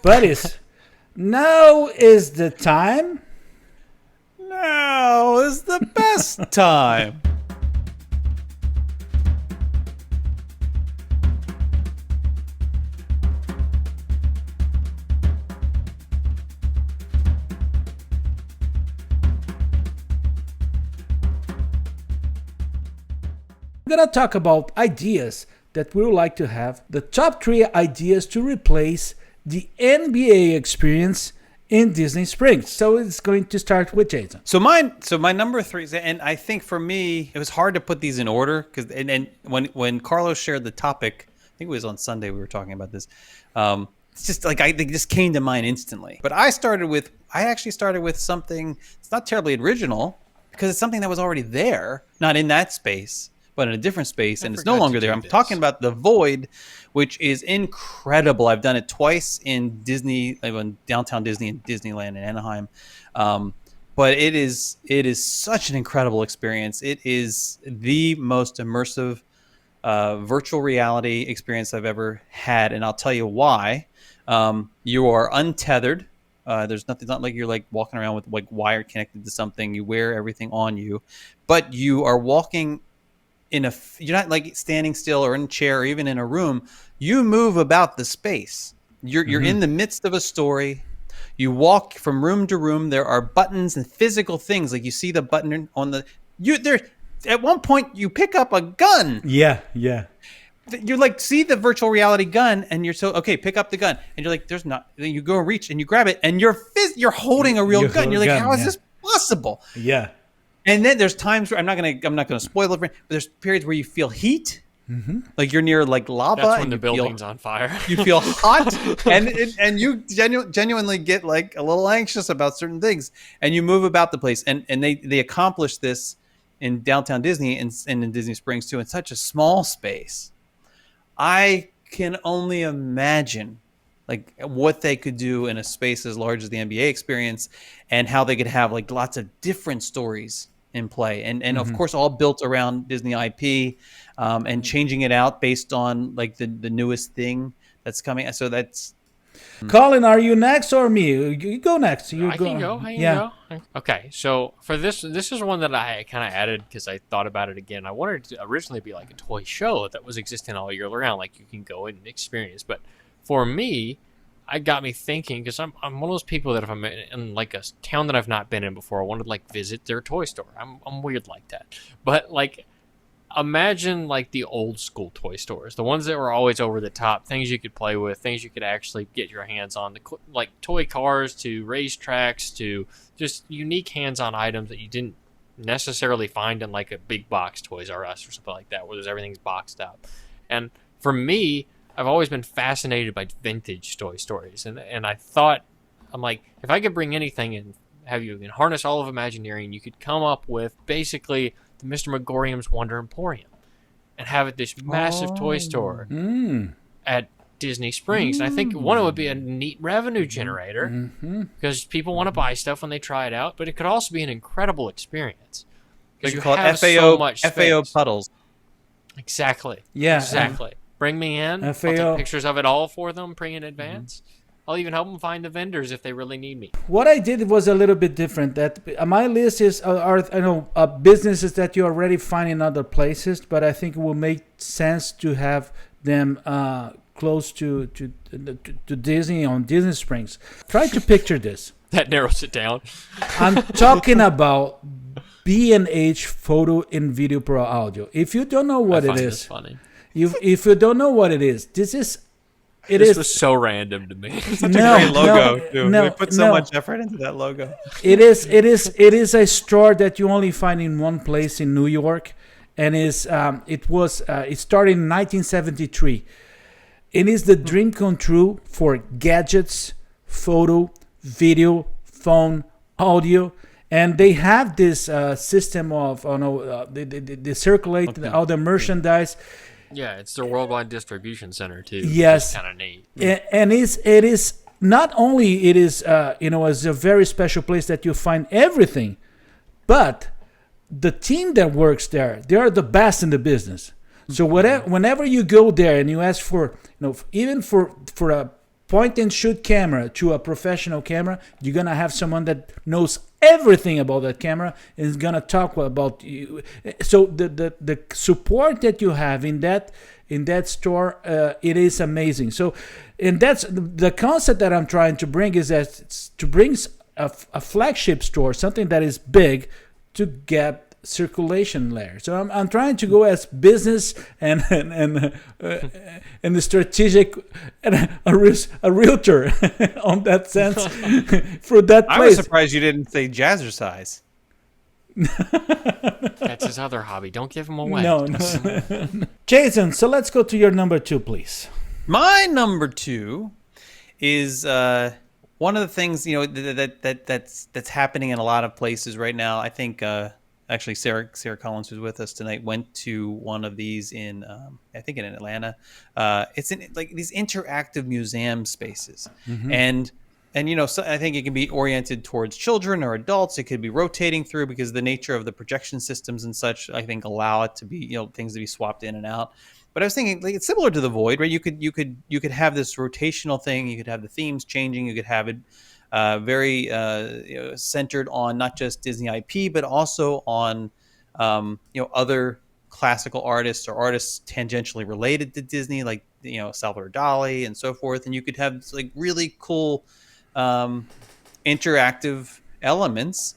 Buddies, now is the time. Now is the best time. We're going to talk about ideas that we would like to have. The top 3 ideas to replace the NBA experience in Disney Springs. So it's going to start with Jason. So my number 3 is, and I think for me, it was hard to put these in order because, and when Carlos shared the topic, I think it was on Sunday we were talking about this. It's just like they just came to mind instantly. But I actually started with something. It's not terribly original because it's something that was already there, not in that space, but in a different space, and it's no longer there. I'm talking about the Void, which is incredible. I've done it twice in Disney, in downtown Disney and Disneyland in Anaheim. But it is such an incredible experience. It is the most immersive virtual reality experience I've ever had, and I'll tell you why. You are untethered. There's nothing. It's not like you're like walking around with like wire connected to something. You wear everything on you, but you are walking you're not like standing still or in a chair or even in a room. You move about the space. You're in the midst of a story. You walk from room to room. There are buttons and physical things, like you see the button on the there. At one point, you pick up a gun. Yeah. You like see the virtual reality gun, and you're okay. Pick up the gun, and you're like, "There's not." Then you go reach and you grab it, and you're holding a real gun. You're like, "How is this possible?" Yeah. And then there's times where I'm not gonna spoil it, but there's periods where you feel heat, like you're near like lava. That's when the building's on fire. You feel hot, and you genuinely get like a little anxious about certain things, and you move about the place. And they accomplish this in downtown Disney and in Disney Springs too, in such a small space. I can only imagine like what they could do in a space as large as the NBA experience, and how they could have like lots of different stories in play, and of course all built around Disney IP, and changing it out based on like the newest thing that's coming. So that's Colin, are you next or me? You go next. I can go. Okay, so for this is one that I kind of added because I thought about it again. I wanted it to originally be like a toy show that was existing all year round, like you can go and experience. But for me, it got me thinking, because I'm one of those people that if I'm in like a town that I've not been in before, I want to like visit their toy store. I'm weird like that. But like, imagine like the old school toy stores, the ones that were always over the top, things you could play with, things you could actually get your hands on, like toy cars to racetracks to just unique hands-on items that you didn't necessarily find in like a big box Toys R Us or something like that, where everything's boxed up. And for me, I've always been fascinated by vintage toy stories, and I thought, I'm like, if I could bring anything and have you harness all of Imagineering, you could come up with basically the Mr. Megorium's Wonder Emporium and have it this massive toy store at Disney Springs. And I think one, it would be a neat revenue generator because people want to buy stuff when they try it out, but it could also be an incredible experience because you call have it FAO, so much FAO space. puddles. Exactly. Yeah. Exactly. Bring me in. I'll take pictures of it all for them, pre in advance. I'll even help them find the vendors if they really need me. What I did was a little bit different. That my list is businesses that you already find in other places, but I think it will make sense to have them close to Disney on Disney Springs. Try to picture this. That narrows it down. I'm talking about B&H Photo and Video Pro Audio. If you don't know what it is, funny. If you don't know what it is, this was so random to me. Such a great logo, too. They put so much effort into that logo. It is a store that you only find in one place in New York, and it started in 1973. It is the dream come true for gadgets, photo, video, phone, audio, and they have this system of they circulate all the merchandise. Yeah, it's their worldwide distribution center too. Yes, kind of neat. And it is not only it is it's a very special place that you find everything, but the team that works there, they are the best in the business. So whenever you go there and you ask for even for a point and shoot camera to a professional camera, you're gonna have someone that knows everything about that camera and is gonna talk about you. So the support that you have in that store, it is amazing. So, and that's the concept that I'm trying to bring, is that it's to bring a flagship store, something that is big, to get circulation layer. So I'm trying to go as business and the strategic and a realtor on that sense for that place. I was surprised you didn't say jazzercise. That's his other hobby. Don't give him away. No. Jason, so let's go to your number 2, please. My number 2 is one of the things, you know, that's happening in a lot of places right now. I think actually Sarah Collins, who's with us tonight, went to one of these in I think in Atlanta. It's in like these interactive museum spaces, and you know, so I think it can be oriented towards children or adults. It could be rotating through, because the nature of the projection systems and such, I think, allow it to be, you know, things to be swapped in and out. But I was thinking, like, it's similar to the Void, right? You could have this rotational thing. You could have the themes changing. You could have it very you know, centered on not just Disney IP, but also on you know, other classical artists or artists tangentially related to Disney, like, you know, Salvador Dali and so forth. And you could have like really cool interactive elements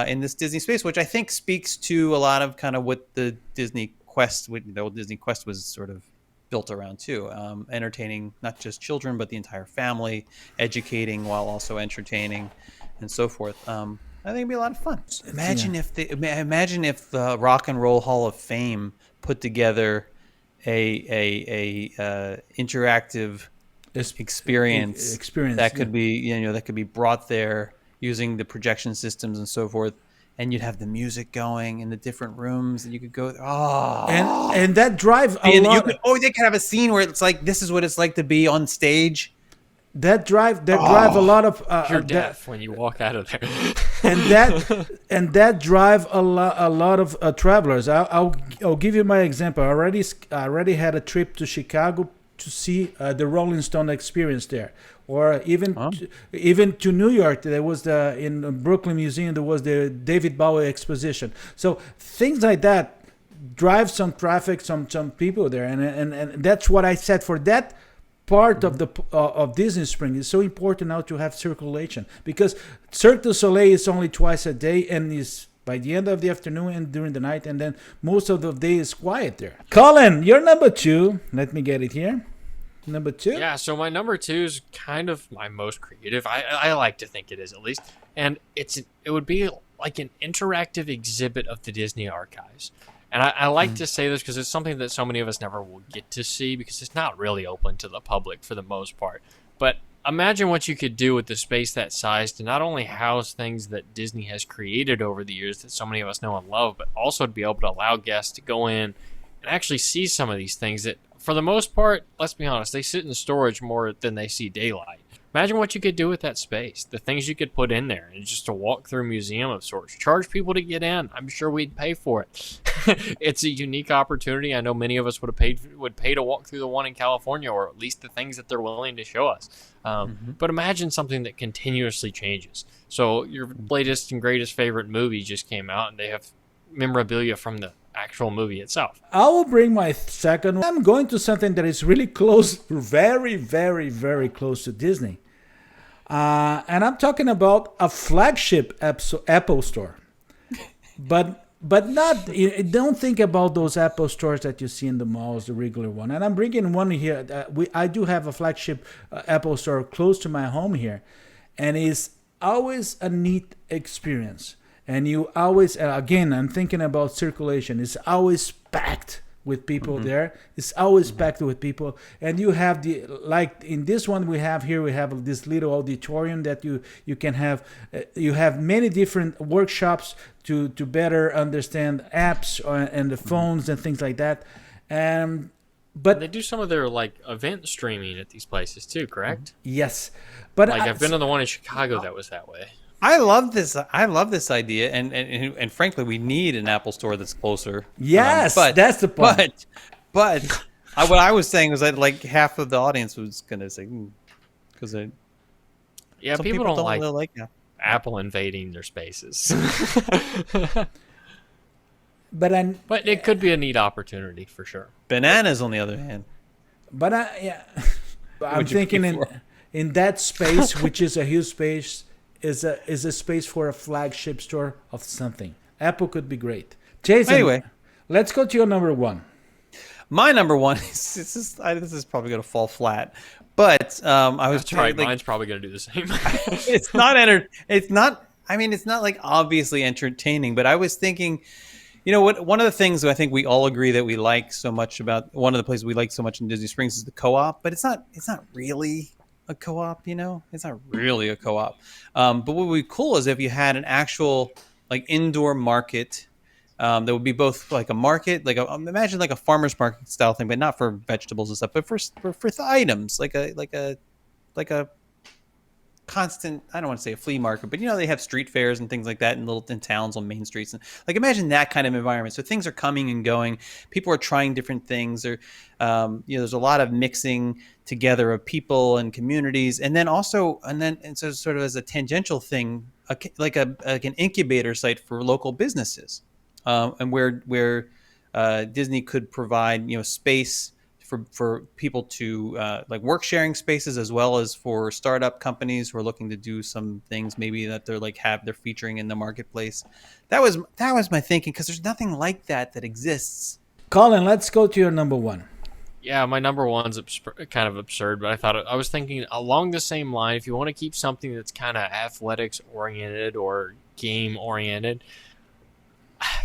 in this Disney space, which I think speaks to a lot of kind of what the Disney Quest, the old Disney Quest, was sort of built around too, entertaining not just children but the entire family, educating while also entertaining, and so forth. I think it'd be a lot of fun. Imagine if the Rock and Roll Hall of Fame put together a interactive experience that could be, you know, that could be brought there using the projection systems and so forth. And you'd have the music going in the different rooms, and you could go. And that drive a lot. They could have a scene where it's like, this is what it's like to be on stage. That drive a lot of. You're deaf when you walk out of there. and that drive a lot of travelers. I'll give you my example. I already had a trip to Chicago to see the Rolling Stone experience there. Or even to New York, there was in the Brooklyn Museum, there was the David Bowie exposition. So things like that drive some traffic, some people there, and that's what I said for that part of the of Disney Spring. It's so important now to have circulation, because Cirque du Soleil is only twice a day and is by the end of the afternoon and during the night, and then most of the day is quiet there. Colin, your number 2. Let me get it here. Number 2? Yeah, so my number 2 is kind of my most creative. I like to think it is, at least. And it would be like an interactive exhibit of the Disney archives. And I like to say this because it's something that so many of us never will get to see, because it's not really open to the public for the most part. But imagine what you could do with the space that size to not only house things that Disney has created over the years that so many of us know and love, but also to be able to allow guests to go in and actually see some of these things that, for the most part, let's be honest, they sit in storage more than they see daylight. Imagine what you could do with that space, the things you could put in there, and just a walk-through museum of sorts. Charge people to get in. I'm sure we'd pay for it. It's a unique opportunity. I know many of us would pay to walk through the one in California, or at least the things that they're willing to show us. But imagine something that continuously changes. So your latest and greatest favorite movie just came out, and they have memorabilia from the actual movie itself. I will bring my second one. I'm going to something that is really close, very, very, very close to Disney. And I'm talking about a flagship Apple store. But not, don't think about those Apple stores that you see in the malls, the regular one. And I'm bringing one here. I do have a flagship Apple store close to my home here. And it's always a neat experience. And you always, again, I'm thinking about circulation. It's always packed with people there. It's always packed with people. And you have like in this one we have this little auditorium that you can have. You have many different workshops to better understand apps and the phones and things like that. But they do some of their like event streaming at these places too, correct? Yes. But like I've been to the one in Chicago that was that way. I love this idea, and frankly, we need an Apple store that's closer. Yes, but that's the point. But what I was saying was that like half of the audience was going to say, because Yeah, some people don't don't like really like that. Apple invading their spaces. But But it could be a neat opportunity for sure. Bananas, on the other hand, yeah, I'm would you pay thinking for? in that space, which is a huge space, is a space for a flagship store of something. Apple could be great. Jason, Anyway. let's go to your number one. My number one is this is probably going to fall flat, but I was That's right. like, Mine's probably going to do the same. it's not it's not. I mean, it's not like obviously entertaining, but I was thinking, you know what? One of the things that I think we all agree that we like so much about one of the places we like so much in Disney Springs is the co-op, but it's not really a co-op. You know, it's not really a co-op. But what would be cool is if you had an actual like indoor market. That would be both like a market, like imagine like a farmer's market style thing, but not for vegetables and stuff, but for items, like a constant. I don't want to say a flea market, but you know they have street fairs and things like that in towns on main streets, and like imagine that kind of environment. So things are coming and going, people are trying different things, or there's a lot of mixing together of people and communities, and so sort of as a tangential thing, like an incubator site for local businesses. And where Disney could provide space for people to like work sharing spaces, as well as for startup companies who are looking to do some things maybe that they're featuring in the marketplace. That was my thinking, because there's nothing like that exists. Colin, let's go to your number one. Yeah, my number one's kind of absurd, but I was thinking along the same line. If you want to keep something that's kind of athletics oriented or game oriented,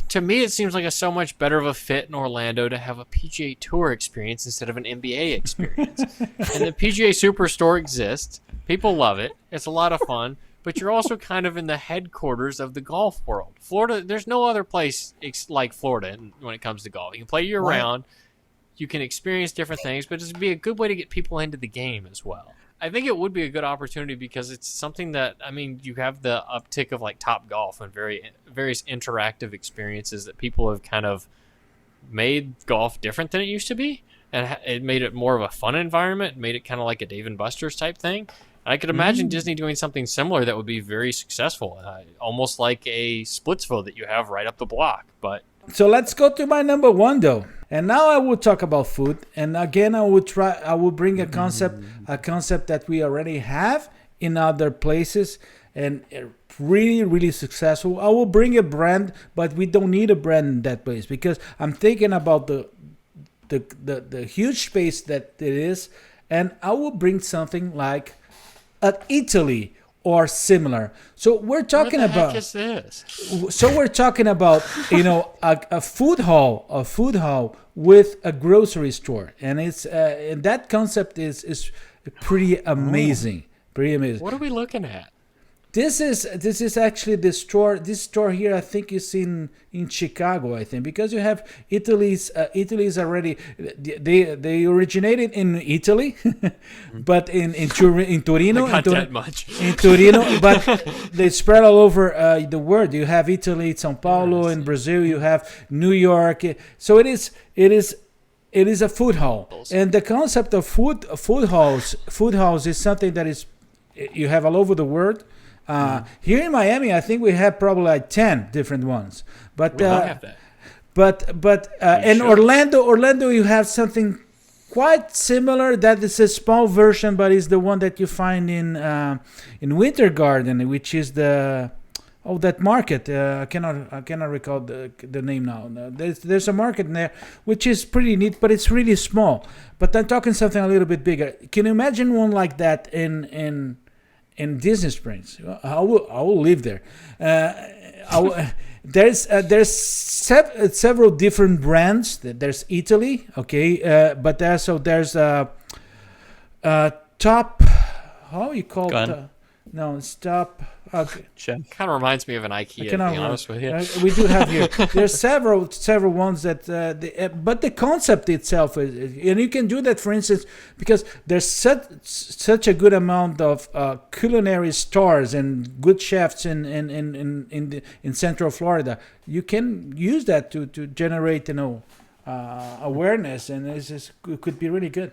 to me, it seems like so much better of a fit in Orlando to have a PGA Tour experience instead of an NBA experience. And the PGA Superstore exists. People love it. It's a lot of fun. But you're also kind of in the headquarters of the golf world. Florida, there's no other place like Florida when it comes to golf. You can play year-round. You can experience different things, but it'd be a good way to get people into the game as well. I think it would be a good opportunity because it's something that, I mean, you have the uptick of like Top Golf and various interactive experiences that people have kind of made golf different than it used to be. And it made it more of a fun environment, made it kind of like a Dave & Buster's type thing. And I could imagine Disney doing something similar that would be very successful, almost like a Splitsville that you have right up the block. But So let's go to my number one, though. And now I will talk about food. And again, I will bring a concept that we already have in other places, and really, really successful. I will bring a brand, but we don't need a brand in that place, because I'm thinking about the huge space that it is, and I will bring something like Italy or similar. So we're talking what the about. heck is this? So we're talking about a food hall with a grocery store, and it's and that concept is pretty amazing. Pretty amazing. What are we looking at? This is actually the store. This store here, I think, is in Chicago. I think, because you have Italy's already. They originated in Italy, but in Torino, Not that much. in Torino, but they spread all over the world. You have Italy, São Paulo, in Brazil. You have New York. So it is a food hall, and the concept of food house is something that is you have all over the world. Here in Miami, I think we have probably like 10 different ones. But We don't have that. but in should. Orlando, you have something quite similar. That is a small version, but it's the one that you find in Winter Garden, which is that market. I cannot recall the name now. There's a market in there which is pretty neat, but it's really small. But I'm talking something a little bit bigger. Can you imagine one like that in Disney Springs? I will live there. There's several different brands. There's Italy, okay, but there's Top. How you call Gun. it? No, it's Top. Okay. Check. Kind of reminds me of an IKEA, to be honest with you. We do have here. There's several ones that, but the concept itself is, and you can do that, for instance, because there's such a good amount of culinary stores and good chefs in Central Florida. You can use that to generate awareness, and it could be really good.